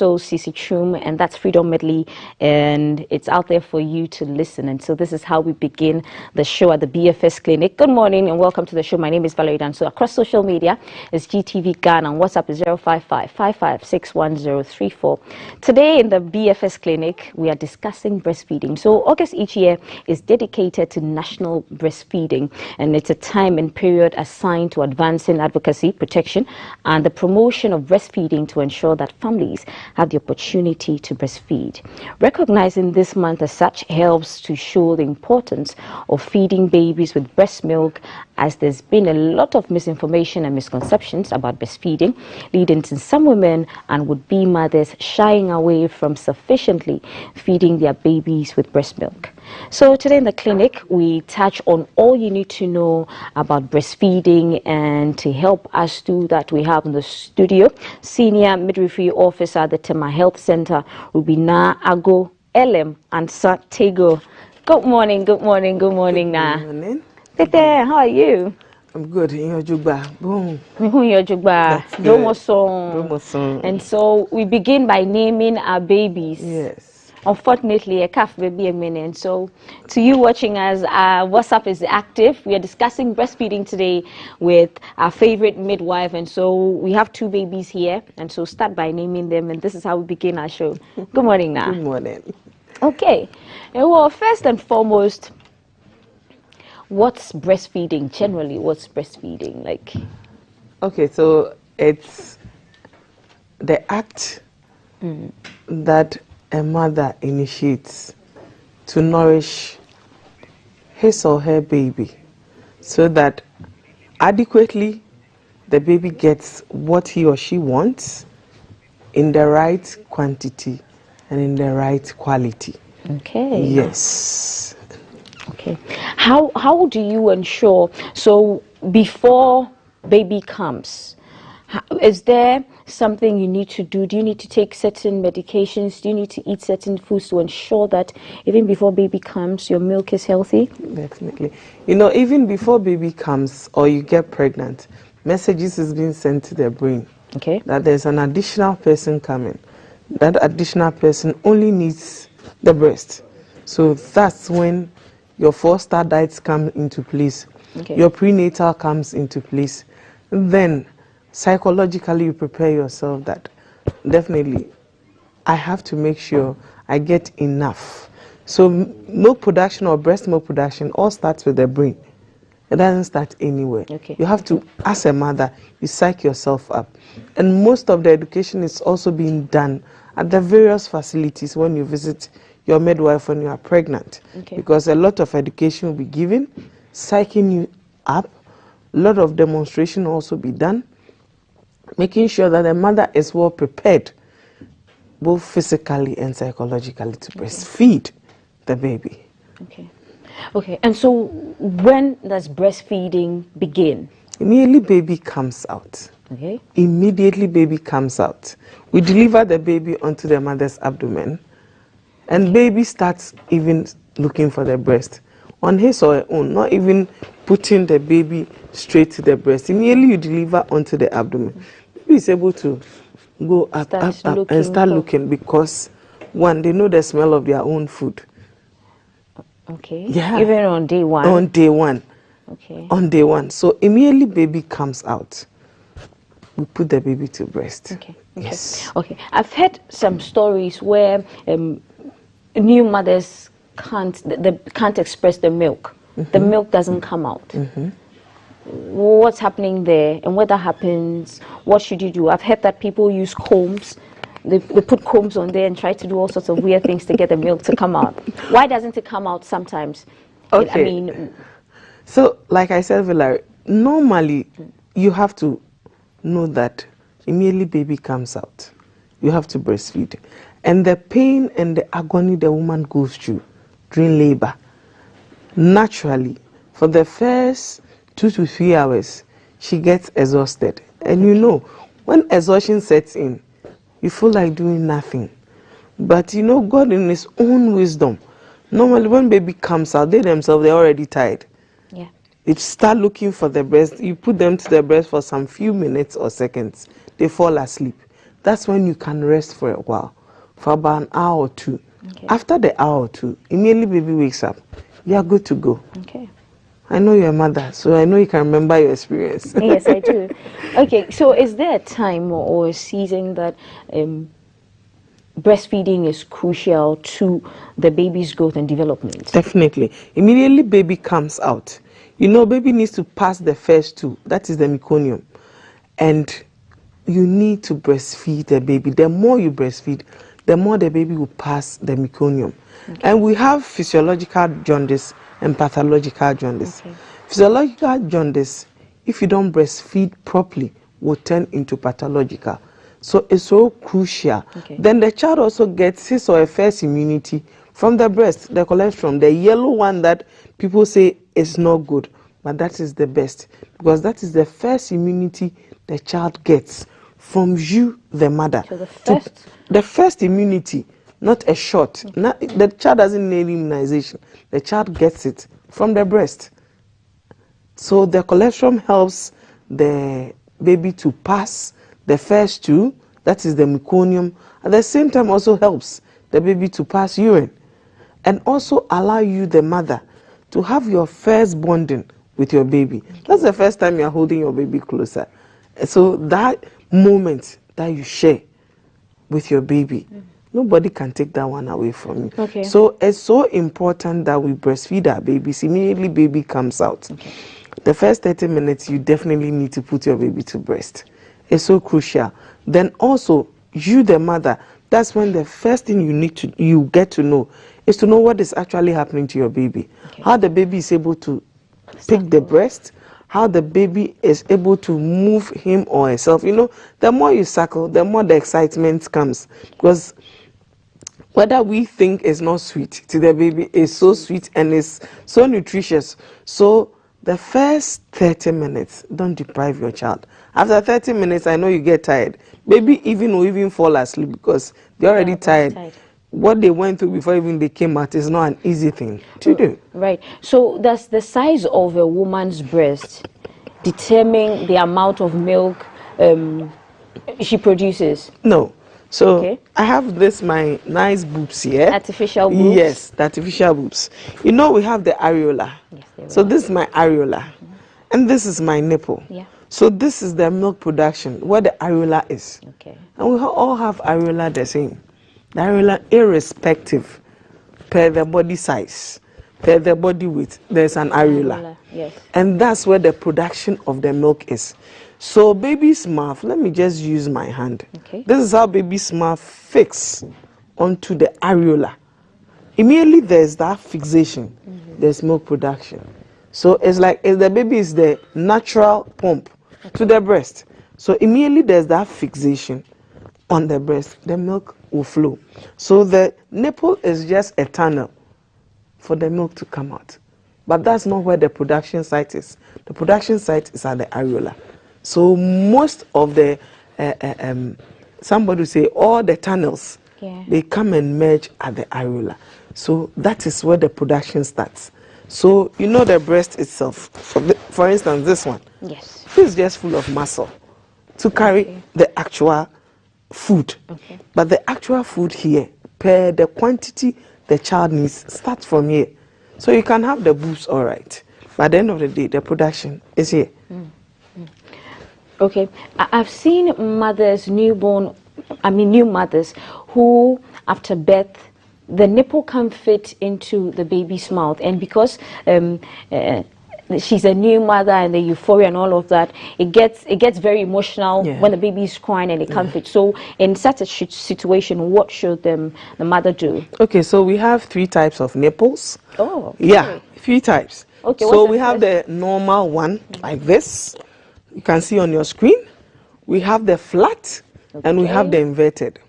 also CC Chum, and that's Freedom Medley, and it's out there for you to listen. And so this is how we begin the show at the BFS Clinic. Good morning and welcome to the show. My name is Valerie Dan. So across social media is GTV Ghana, and WhatsApp is 055-5561034. Today in the BFS Clinic, we are discussing breastfeeding. So August each year is dedicated to National Breastfeeding, and it's a time and period assigned to advancing advocacy, protection, and the promotion of breastfeeding to ensure that families have the opportunity to breastfeed. Recognizing this month as such helps to show the importance of feeding babies with breast milk, as there's been a lot of misinformation and misconceptions about breastfeeding, leading to some women and would-be mothers shying away from sufficiently feeding their babies with breast milk. So today in the clinic, we touch on all you need to know about breastfeeding, and to help us do that, we have in the studio Senior Midwifery Officer at the Tema Health Center, Rubina Ago Elem and Satego. Good morning, good morning, good morning, Na. Good morning. Tete, how are you? I'm good. In your juba. Boom. And so we begin by naming our babies. Yes. Unfortunately, a calf baby a minute. And so to you watching us, WhatsApp is active. We are discussing breastfeeding today with our favorite midwife. And so we have two babies here. And so start by naming them. And this is how we begin our show. Good morning, Na. Good morning. Okay. Well, first and foremost, what's breastfeeding generally? What's breastfeeding like? Okay, so it's the act that a mother initiates to nourish his or her baby so that adequately the baby gets what he or she wants in the right quantity and in the right quality. Okay. Yes. Okay. How do you ensure, so before baby comes, is there something you need to do? Do you need to take certain medications? Do you need to eat certain foods to ensure that even before baby comes, your milk is healthy? Definitely. You know, even before baby comes or you get pregnant, messages is being sent to the brain. Okay. That there's an additional person coming. That additional person only needs the breast. So that's when your 4-star diets come into place. Okay. Your prenatal comes into place. Then psychologically you prepare yourself that definitely I have to make sure I get enough. So milk production or breast milk production all starts with the brain. It doesn't start anywhere. Okay. You have to, as a mother, you psych yourself up. And most of the education is also being done at the various facilities when you visit your midwife when you are pregnant. Okay. Because a lot of education will be given, psyching you up. A lot of demonstration will also be done, making sure that the mother is well prepared, both physically and psychologically, to breastfeed the baby. Okay. Okay. And so when does breastfeeding begin? Immediately baby comes out. Okay. Immediately baby comes out. We deliver the baby onto the mother's abdomen, and baby starts even looking for the breast on his or her own, not even putting the baby straight to the breast. Immediately you deliver onto the abdomen, baby is able to go up and start looking, because one, they know the smell of their own food. Okay. Yeah. Even on day one? On day one. Okay. On day one. So immediately baby comes out, we put the baby to breast. Okay. Yes. Okay. I've heard some stories where new mothers can't express the milk. The milk doesn't come out. What's happening there, and when that happens, what should you do? I've heard that people use combs. They put combs on there and try to do all sorts of weird things to get the milk to come out. Why doesn't it come out sometimes? Okay. So, like I said, Valerie, normally you have to know that immediately baby comes out, you have to breastfeed. And the pain and the agony the woman goes through during labor, naturally, for the first 2 to 3 hours, she gets exhausted. And you know, when exhaustion sets in, you feel like doing nothing. But you know, God in his own wisdom, normally when baby comes out, they themselves, they're already tired. Yeah. If you start looking for the breast, you put them to the breast for some few minutes or seconds, they fall asleep. that's when you can rest for a while, for about an hour or two. Okay. After the hour or two, immediately baby wakes up, you are good to go. Okay. I know you're a mother, so I know you can remember your experience. Yes, I do. Okay, so is there a time or a season that breastfeeding is crucial to the baby's growth and development? Definitely. Immediately baby comes out, you know, baby needs to pass the first two, that is the meconium, and you need to breastfeed the baby. The more you breastfeed, the more the baby will pass the meconium. Okay. And we have physiological jaundice and pathological jaundice. Okay. Physiological jaundice, if you don't breastfeed properly, will turn into pathological. So it's so crucial. Okay. Then the child also gets his or her first immunity from the breast, the colostrum, the yellow one that people say is not good, but that is the best, because that is the first immunity the child gets from you, the mother. So the first immunity, not a shot. Okay. The child doesn't need immunization. The child gets it from the breast. So the colostrum helps the baby to pass the first two, that is the meconium. At the same time also helps the baby to pass urine, and also allow you, the mother, to have your first bonding with your baby. Okay. That's the first time you're holding your baby closer. So that moment that you share with your baby, nobody can take that one away from you. Okay. So it's so important that we breastfeed our babies immediately baby comes out. Okay. The first 30 minutes, you definitely need to put your baby to breast. It's so crucial. Then also, you, the mother, that's when the first thing you get to know is to know what is actually happening to your baby. Okay. How the baby is able to take the breast, how the baby is able to move him or herself. You know, the more you suckle, the more the excitement comes. Because whether we think it's not sweet to the baby, is so sweet and it's so nutritious. So the first 30 minutes, don't deprive your child. After 30 minutes, I know you get tired. Baby will even fall asleep because they're already tired. What they went through before even they came out is not an easy thing to do. Right. So does the size of a woman's breast determine the amount of milk she produces? No. So okay. I have my nice boobs here. Artificial boobs? Yes, the artificial boobs. You know we have the areola. Yes, so this is my areola. And this is my nipple. Yeah. So this is the milk production, where the areola is. Okay. And we all have areola the same. The areola, irrespective, per the body size, per the body weight, there's an areola. Yes. And that's where the production of the milk is. So baby's mouth, let me just use my hand. Okay. This is how baby's mouth fixes onto the areola. Immediately there's that fixation, there's milk production. So it's like the baby is the natural pump to the breast. So immediately there's that fixation on the breast, the milk will flow. So the nipple is just a tunnel for the milk to come out. But that's not where the production site is. The production site is at the areola. So most of the, somebody will say all the tunnels, they come and merge at the areola. So that is where the production starts. So you know the breast itself, for instance this one, yes, it's just full of muscle to carry the actual food. Okay. But the actual food here, per the quantity the child needs, starts from here. So you can have the boobs all right. But at the end of the day, the production is here. Okay. I've seen mothers, new mothers, who after birth, the nipple can't fit into the baby's mouth, and because she's a new mother and the euphoria and all of that, it gets very emotional when the baby is crying and it can't fit. So in such a situation, what should the mother do? Okay, so we have 3 types of nipples. Oh, okay. Yeah, 3 types. Okay, so we have the normal one like this, you can see on your screen. We have the flat and we have the inverted.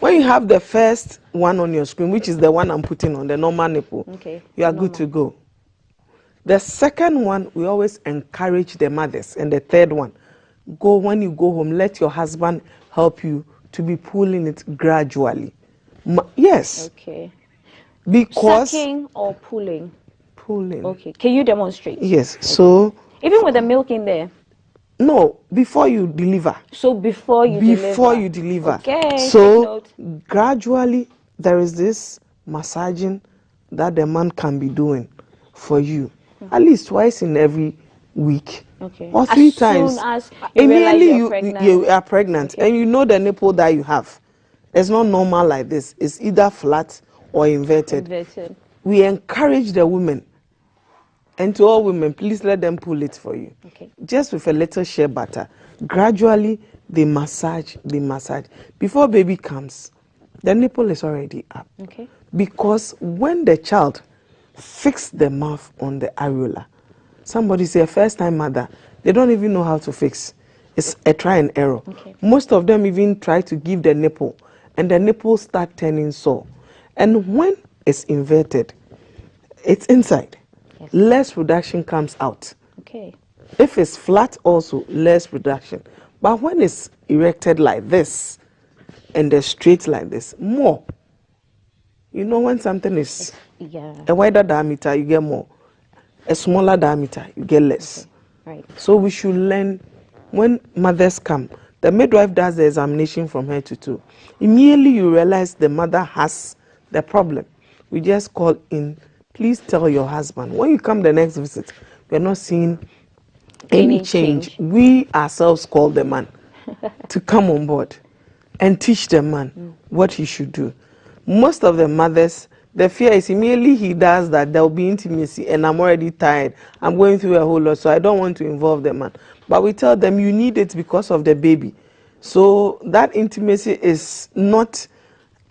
When you have the first one on your screen, which is the one I'm putting on, the normal nipple, you are good to go. The second one, we always encourage the mothers. And the third one, when you go home, let your husband help you to be pulling it gradually. Yes. Okay. Because sucking or pulling? Pulling. Okay. Can you demonstrate? Yes. Okay. So even with the milk in there? No, before you deliver. So before you deliver. Okay. So gradually there is this massaging that the man can be doing for you, at least twice in every week. Okay. Or 3 times. Soon as Immediately you are pregnant, okay. and you know the nipple that you have. It's not normal like this. It's either flat or inverted. We encourage the women, and to all women, please let them pull it for you. Okay. Just with a little shea butter. Gradually, they massage. Before baby comes, the nipple is already up. Okay. Because when the child fixes the mouth on the areola, somebody say a first-time mother, they don't even know how to fix. It's a try and error. Okay. Most of them even try to give the nipple, and the nipple start turning sore. And when it's inverted, it's inside. Yes. Less production comes out. Okay. If it's flat also, less production. But when it's erected like this and they're straight like this, more. You know, when something is a wider diameter, you get more. A smaller diameter, you get less. Okay. Right. So we should learn when mothers come. The midwife does the examination from head to toe. Immediately you realize the mother has the problem. We just call in, please tell your husband. When you come the next visit, we're not seeing any change. We ourselves call the man to come on board and teach the man what he should do. Most of the mothers, the fear is immediately he does that, there will be intimacy, and I'm already tired. I'm going through a whole lot, so I don't want to involve the man. But we tell them you need it because of the baby. So that intimacy is not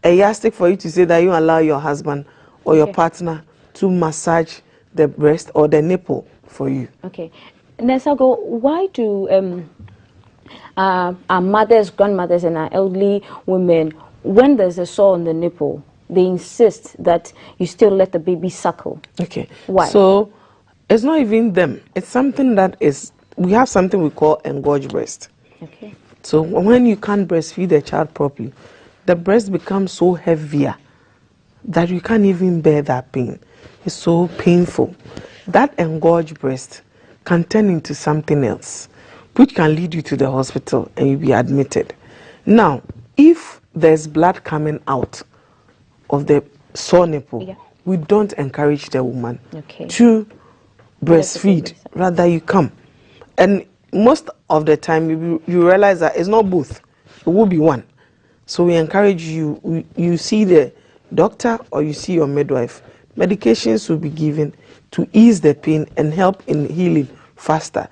a yardstick for you to say that you allow your husband or your partner to massage the breast or the nipple for you. Okay. Nesago, why do our mothers, grandmothers, and our elderly women, when there's a sore on the nipple, they insist that you still let the baby suckle? Okay. Why? So it's not even them. It's something that is, we have something we call engorged breast. Okay. So when you can't breastfeed the child properly, the breast becomes so heavier that you can't even bear that pain. It's so painful. That engorged breast can turn into something else, which can lead you to the hospital and you'll be admitted. Now, if there's blood coming out of the sore nipple, we don't encourage the woman to breastfeed. Rather, you come. And most of the time, you realize that it's not both. It will be one. So we encourage you, you see the doctor or you see your midwife. Medications will be given to ease the pain and help in healing faster.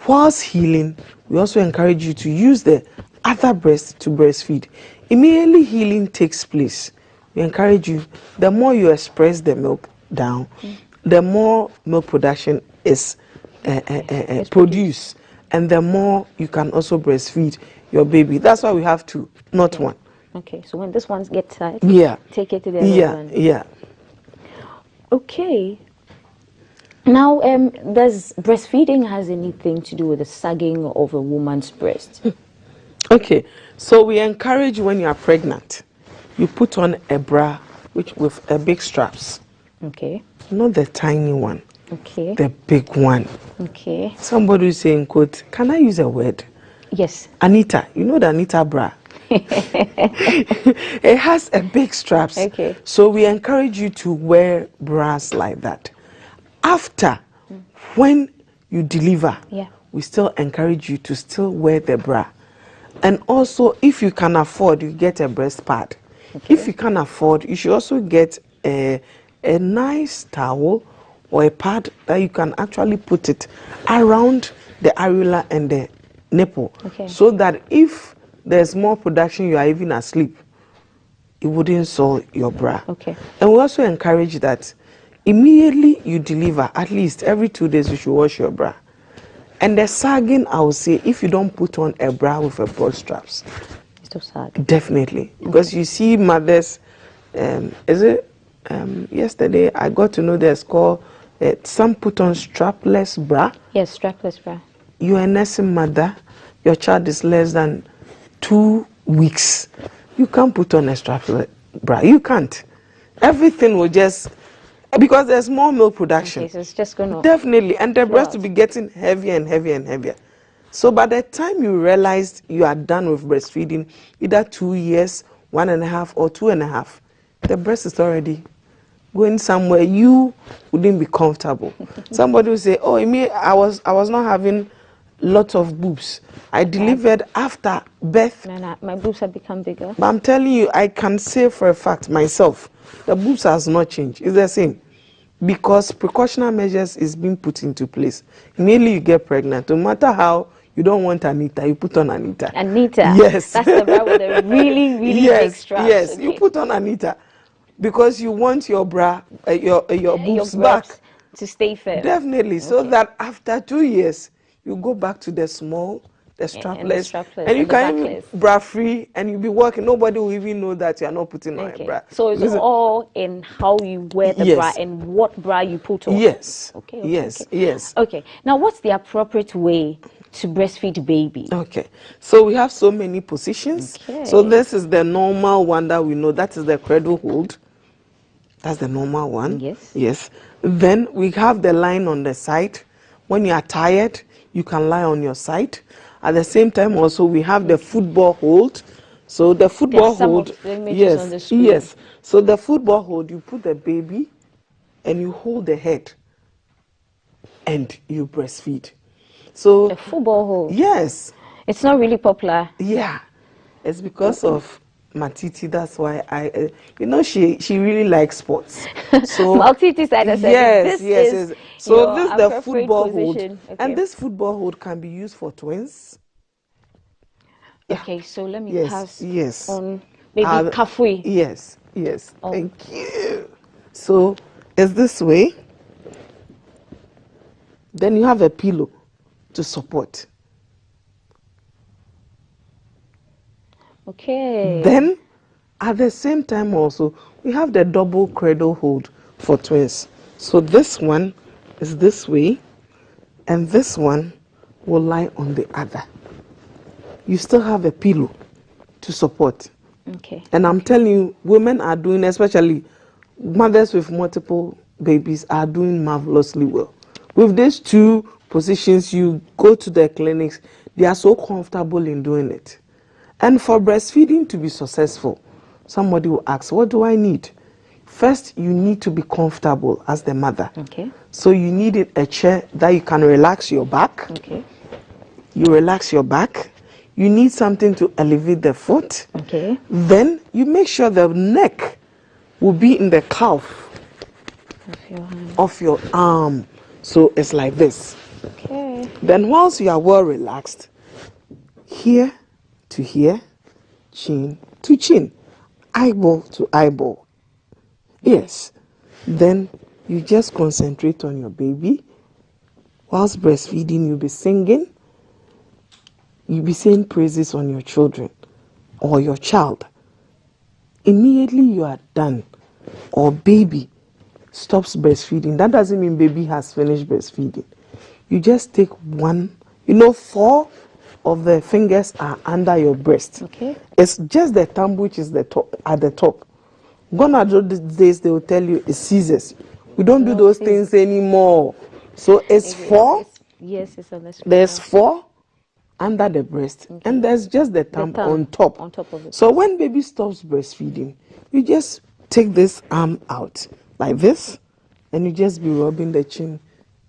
Whilst healing, we also encourage you to use the other breast to breastfeed. Immediately healing takes place, we encourage you, the more you express the milk down, the more milk production is produced, and the more you can also breastfeed your baby. That's why we have two, not one. Okay, so when this one gets tight, take it to the other one. Yeah. Okay. Now, does breastfeeding has anything to do with the sagging of a woman's breast? Okay, so we encourage when you are pregnant, you put on a bra with a big straps. Okay. Not the tiny one. Okay. The big one. Okay. Somebody is saying, quote, can I use a word? Yes. Anita, you know the Anita bra? It has a big straps. Okay. So we encourage you to wear bras like that. After, when you deliver, we still encourage you to still wear the bra. And also, if you can afford, you get a breast pad. Okay. If you can afford, you should also get a nice towel or a pad that you can actually put it around the areola and the nipple. Okay. So that if there's more production, you are even asleep, it wouldn't soil your bra. Okay. And we also encourage that immediately you deliver, at least every 2 days you should wash your bra. And the sagging, I would say, if you don't put on a bra with a broad straps, still sag. Definitely. Because you see mothers, yesterday I got to know there's called, some put on strapless bra. Yes, strapless bra. You're a nursing mother, your child is less than 2 weeks. You can't put on a strapless bra. You can't. Everything will just, because there's more milk production. Okay, so it's just going to... Definitely. And the breast will be getting heavier and heavier and heavier. So by the time you realize you are done with breastfeeding, either 2 years, 1.5 or 2.5, the breast is already going somewhere you wouldn't be comfortable. Somebody will say, oh, I was not having lots of boobs. I delivered after birth. No, my boobs have become bigger. But I'm telling you, I can say for a fact myself, the boobs has not changed. It's the same. Because precautionary measures is being put into place. Immediately you get pregnant, no matter how you don't want Anita, you put on Anita. Anita? Yes. That's the bra with the really, really big straps. Yes, okay. You put on Anita because you want your bra, your boobs your back. To stay firm. Definitely, okay. So that after 2 years, you go back to the small, the strapless, and you can be bra free and you'll be working. Nobody will even know that you are not putting on a bra. So it's all in how you wear the bra and what bra you put on. Yes. Okay. Yes. Okay. Now, what's the appropriate way to breastfeed baby? Okay. So we have so many positions. Okay. So this is the normal one that we know. That is the cradle hold. That's the normal one. Yes. Then we have the line on the side. When you are tired, you can lie on your side. At the same time, also we have the football hold. So the football hold. Yes. So the football hold, you put the baby, and you hold the head, and you breastfeed. So the football hold. Yes. It's not really popular. Yeah. It's because of Matiti, that's why she really likes sports. So Matiti said, yes. So this is the football hold, and this football hold can be used for twins. Okay, so let me pass on maybe Kafui. Yes. Thank you. So it's this way. Then you have a pillow to support. Okay. Then, at the same time also, we have the double cradle hold for twins. So this one is this way, and this one will lie on the other. You still have a pillow to support. Okay. And I'm telling you, women are doing, especially mothers with multiple babies, are doing marvelously well. With these two positions, you go to the clinics, they are so comfortable in doing it. And for breastfeeding to be successful, somebody will ask, what do I need? First, you need to be comfortable as the mother. Okay. So you need a chair that you can relax your back. Okay. You relax your back. You need something to elevate the foot. Okay. Then you make sure the neck will be in the calf of your arm. So it's like this. Okay. Then once you are well relaxed, here to here, chin to chin, eyeball to eyeball. Yes. Then you just concentrate on your baby. Whilst breastfeeding, you'll be singing. You'll be saying praises on your children or your child. Immediately you are done, or baby stops breastfeeding, that doesn't mean baby has finished breastfeeding. You just take one, 4 of the fingers are under your breast. Okay. It's just the thumb which is at the top. Gone are those days they will tell you it's scissors. We don't do those things anymore. So it's 4. Yes, it's on the screen. There's 4 under the breast, and there's just the thumb on top. On top of it. So when baby stops breastfeeding, you just take this arm out like this, and you just be rubbing the chin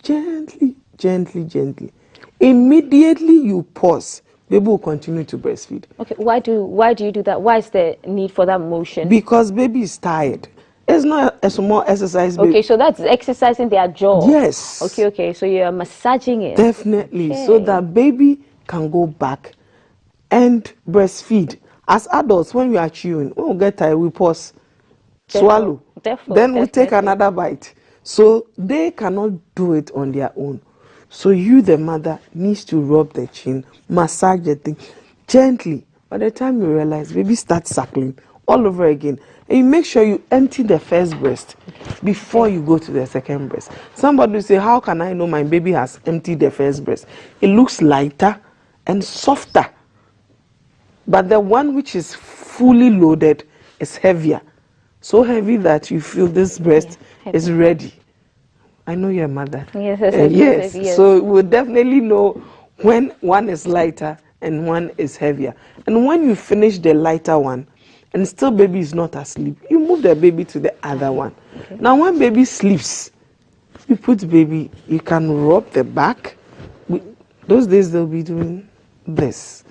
gently, gently, gently. Immediately you pause, baby will continue to breastfeed. Okay, why do you do that? Why is the need for that motion? Because baby is tired. It's not a small exercise. Baby. Okay, so that's exercising their jaw. Yes. Okay, so you're massaging it. Definitely, so that baby can go back and breastfeed. As adults, when we are chewing, when we get tired, we pause, swallow, then we take another bite. So they cannot do it on their own. So you, the mother, needs to rub the chin, massage the thing gently. By the time you realize, baby starts suckling all over again. And you make sure you empty the first breast before you go to the second breast. Somebody will say, how can I know my baby has emptied the first breast? It looks lighter and softer. But the one which is fully loaded is heavier. So heavy that you feel this breast is ready. I know you're a mother. Yes. So we'll definitely know when one is lighter and one is heavier. And when you finish the lighter one and still baby is not asleep, you move the baby to the other one. Okay. Now when baby sleeps, you put baby, you can rub the back. Those days they'll be doing this.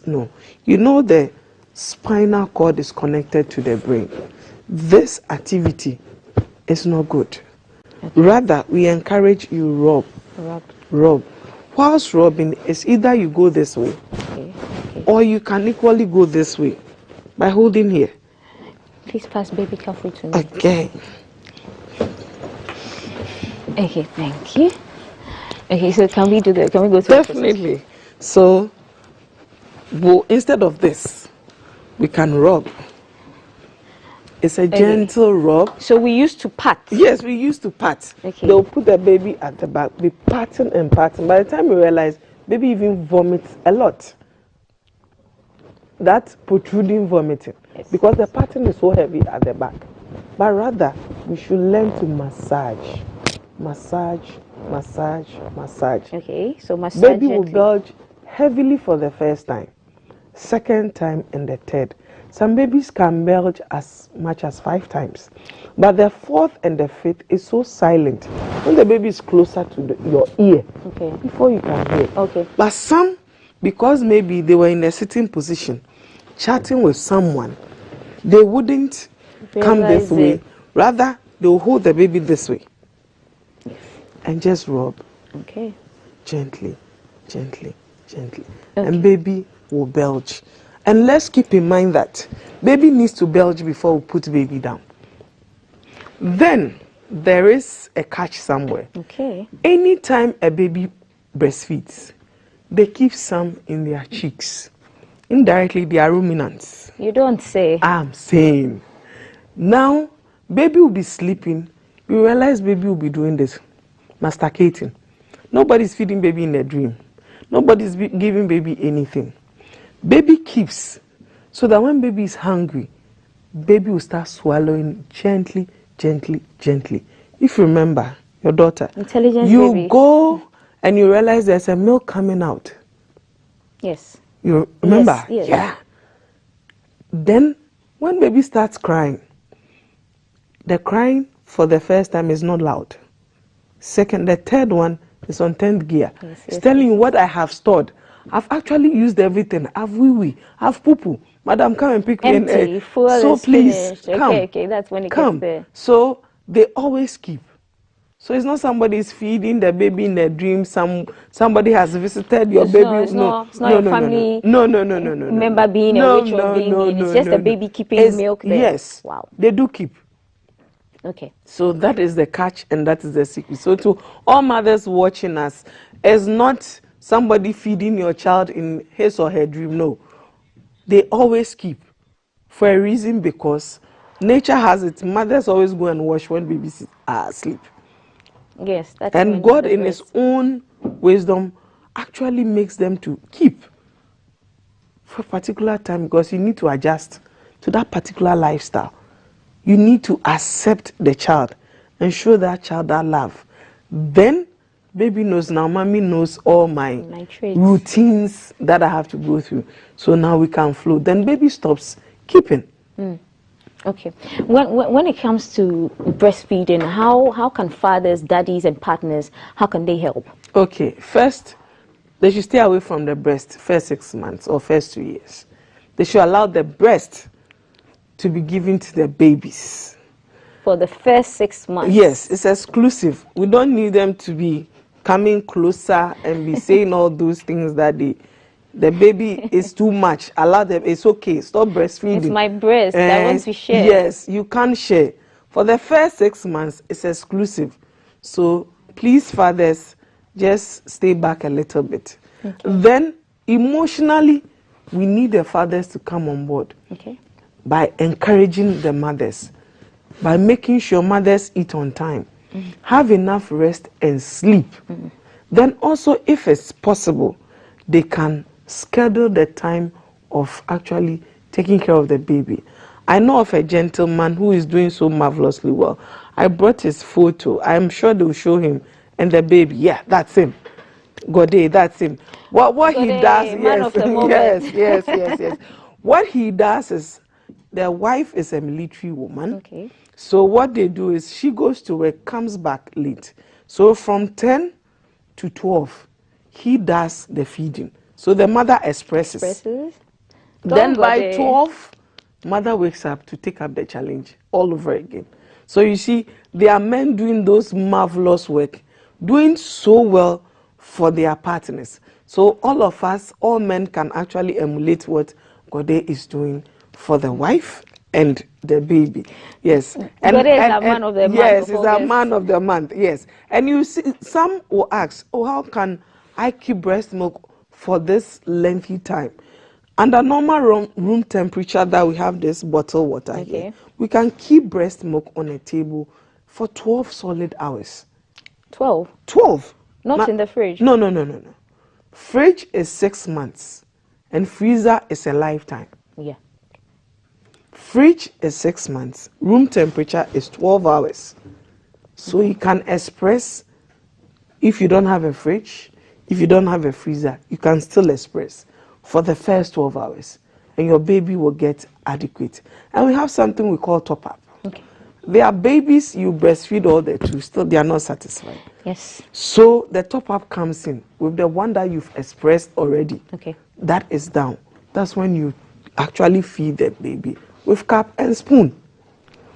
No. You know the spinal cord is connected to the brain. This activity is not good. Okay. Rather, we encourage you rub. Whilst rubbing, it's either you go this way, okay. Or you can equally go this way by holding here. Please pass baby carefully to me. Okay. Okay, thank you. Okay, so can we go through? Definitely. So, instead of this, we can rub. It's a gentle rub. So we used to pat? Yes, we used to pat. Okay. They'll put the baby at the back, be patting and patting. By the time we realize, baby even vomits a lot. That's protruding vomiting. Yes. Because the patting is so heavy at the back. But rather, we should learn to massage. Massage. Okay, so massage. Baby will belch heavily for the first time, second time, and the third. Some babies can belch as much as 5 times. But the fourth and the fifth is so silent. When the baby is closer to your ear, okay, before you can hear. Okay. But some, because maybe they were in a sitting position, chatting with someone, they wouldn't come this way. Rather, they will hold the baby this way. Yes. And just rub. Okay. Gently. Okay. And baby will belch. And let's keep in mind that baby needs to belch before we put baby down. Then there is a catch somewhere. Okay. Anytime a baby breastfeeds, they keep some in their cheeks. Indirectly, they are ruminants. You don't say. I'm saying. Now, baby will be sleeping. You realize baby will be doing this, masticating. Nobody's feeding baby in a dream. Nobody's giving baby anything. Baby keeps, so that when baby is hungry, baby will start swallowing gently. If you remember your daughter, intelligent you baby. Go and you realize there's a milk coming out. Yes. You remember? Yes. Yeah. Then when baby starts crying, the crying for the first time is not loud. Second, the third one is on 10th gear. It's telling you what I have stored. I've actually used everything. I've wee-wee. I've poo-poo. Madam, come and pick empty, me. Full so please, finished. come. Okay, that's when it come. gets there. So they always keep. So it's not somebody's feeding the baby in a dream. Somebody has visited your baby. It's not your family. No. Member being a witch or being. It's just the baby keeping milk there. Yes. Wow. They do keep. Okay. So that is the catch and that is the secret. So to all mothers watching us, it's not somebody feeding your child in his or her dream. No. They always keep for a reason, because nature has it. Mothers always go and wash when babies are asleep. Yes. That's and God in his own wisdom actually makes them to keep for a particular time, because you need to adjust to that particular lifestyle. You need to accept the child and show that child that love. Then baby knows, now mommy knows all my routines that I have to go through. So now we can flow. Then baby stops keeping. Okay. When it comes to breastfeeding, how can fathers, daddies, and partners, how can they help? Okay. First, they should stay away from the breast first 6 months or first 2 years. They should allow the breast to be given to the babies. For the first 6 months? Yes, it's exclusive. We don't need them to be coming closer and be saying all those things that the baby is too much. Allow them, it's okay, stop breastfeeding. It's my breast, I want to share. Yes, you can't share. For the first 6 months, it's exclusive. So please, fathers, just stay back a little bit. Okay. Then, emotionally, we need the fathers to come on board. Okay. By encouraging the mothers, by making sure mothers eat on time, have enough rest and sleep. Then also, if it's possible, they can schedule the time of actually taking care of the baby. I know of a gentleman who is doing so marvelously well. I brought his photo. I'm sure they'll show him. And the baby, yeah, that's him. Gode, that's him. What he Gode, does, man of the moment. yes. What he does is, the wife is a military woman. Okay. So what they do is, she goes to work, comes back late. So from 10 to 12, he does the feeding. So the mother expresses. Then by 12, mother wakes up to take up the challenge all over again. So you see, there are men doing those marvelous work, doing so well for their partners. So all of us, all men, can actually emulate what Gode is doing for the wife and the baby. Yes. And Gode is a man of the month. Yes, he's a man of the month. Yes. And you see, some will ask, oh, how can I keep breast milk for this lengthy time? Under normal room temperature that we have this bottled water here, we can keep breast milk on a table for 12 solid hours. 12? 12. Not in the fridge? No. Fridge is 6 months and freezer is a lifetime. Yeah. Fridge is 6 months. Room temperature is 12 hours. So you can express, if you don't have a fridge, if you don't have a freezer, you can still express for the first 12 hours. And your baby will get adequate. And we have something we call top-up. Okay. There are babies you breastfeed all the two, still they are not satisfied. Yes. So the top-up comes in with the one that you've expressed already. Okay. That is down. That's when you actually feed the baby with cup and spoon.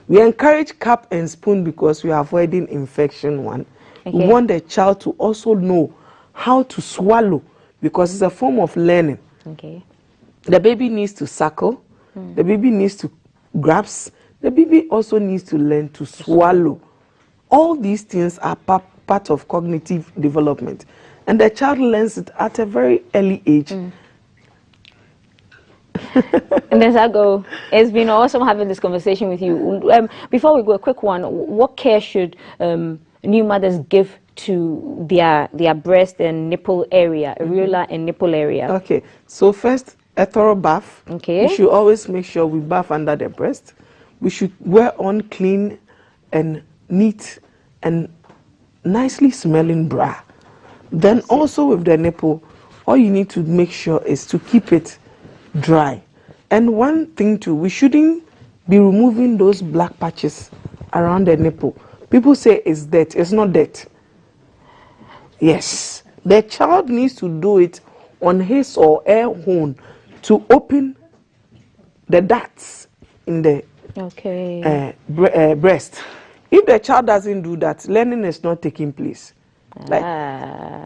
We encourage cup and spoon because we are avoiding infection one. Okay. We want the child to also know how to swallow because it's a form of learning. Okay. The baby needs to suckle. The baby needs to grasp. The baby also needs to learn to swallow. All these things are part of cognitive development. And the child learns it at a very early age. And then I go, it's been awesome having this conversation with you. Before we go, a quick one. What care should new mothers give to their breast and nipple area, areola and nipple area? Okay, so first, a thorough bath. Okay. We should always make sure we bath under the breast. We should wear on clean and neat and nicely smelling bra. Then also with the nipple, all you need to make sure is to keep it dry. And one thing too, we shouldn't be removing those black patches around the nipple. People say it's dirt. It's not dirt. Yes. The child needs to do it on his or her own to open the ducts in the breast. If the child doesn't do that, learning is not taking place. Like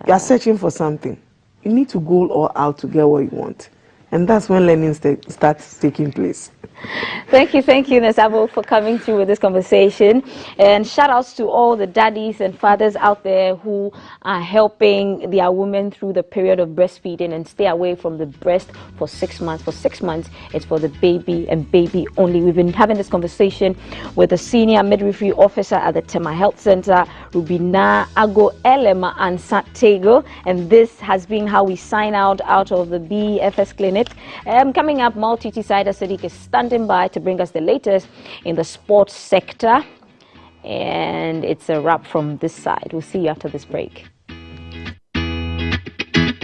you are searching for something. You need to go all out to get what you want. And that's when learning starts taking place. Thank you, Nesabo, for coming through with this conversation. And shout outs to all the daddies and fathers out there who are helping their women through the period of breastfeeding and stay away from the breast for 6 months. For 6 months, it's for the baby and baby only. We've been having this conversation with the senior midwifery officer at the Tema Health Center, Rubina Ago Elema Ansatego. And this has been how we sign out of the BFS clinic. Coming up, Multi Sider Sadiq is standing by to bring us the latest in the sports sector. And it's a wrap from this side. We'll see you after this break.